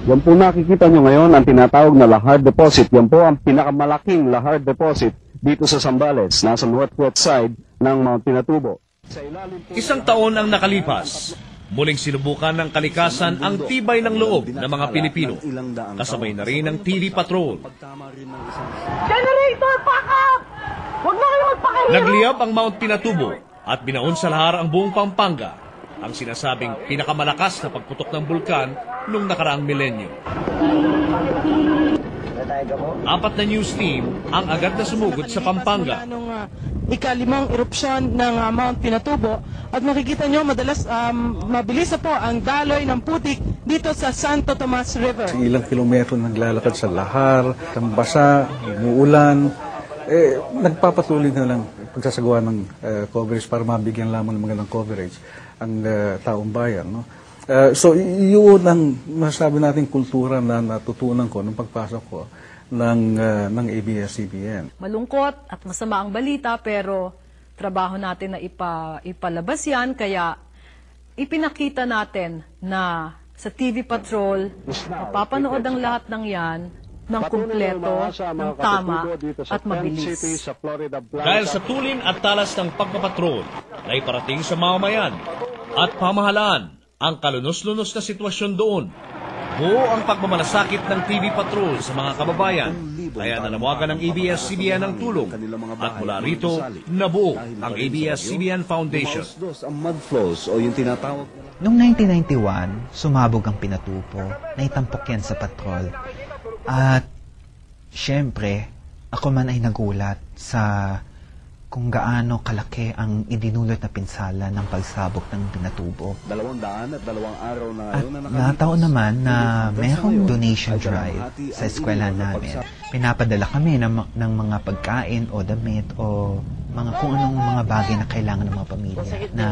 Yan po nakikita nyo ngayon ang tinatawag na lahar deposit. Yan po ang pinakamalaking lahar deposit dito sa Zambales, nasa northwest side ng Mount Pinatubo. Isang taon ang nakalipas. Muling sinubukan ng kalikasan ang tibay ng loob ng mga Pilipino. Kasabay na rin ang TV Patrol. Generator, pack up! Huwag na kayo magpakahirap! Nagliyab ang Mount Pinatubo at binaon sa lahar ang buong Pampanga. Ang sinasabing pinakamalakas na pagputok ng bulkan nung nakaraang milenyo. 4 na news team ang agad na sumugod sa Pampanga. Ika-5 erupsyon ng Mount Pinatubo at makikita nyo madalas mabilis na po ang daloy ng putik dito sa Santo Tomas River. Ilang kilometro naglalakad sa lahar, tambasa, umuulan. Nagpapatuloy na lang pagsasagawa ng coverage para mabigyan lamang ng magandang coverage ang taong bayan. No? So yun ang masasabi natin kultura na natutunan ko nung pagpasok ko ng ABS-CBN. Malungkot at masama ang balita pero trabaho natin na ipalabas yan kaya ipinakita natin na sa TV Patrol mapapanood ang lahat ng yan ng kumpleto, ng tama at mabilis. Dahil sa tulin at talas ng pagpapatrol na iparating sa mamamayan at pamahalaan ang kalunos-lunos na sitwasyon doon. Buo ang pagmamalasakit ng TV Patrol sa mga kababayan, kaya nanawagan ng ABS-CBN ng tulong at mula rito nabuo ang ABS-CBN Foundation. Noong 1991, sumabog ang Pinatubo, naitampok yan sa patrol. At syempre, ako man ay nagulat sa kung gaano kalaki ang idinulot na pinsala ng pagsabog ng Pinatubo. 202 araw na at nataon naman na mayroong donation drive sa eskwelahan namin. Pinapadala kami ng mga pagkain o damit o mga kung anong mga bagay na kailangan ng mga pamilya na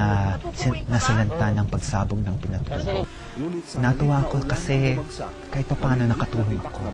nasalanta ng pagsabog ng Pinatubo. Natuwa ako kasi kahit paano nakatulong ako.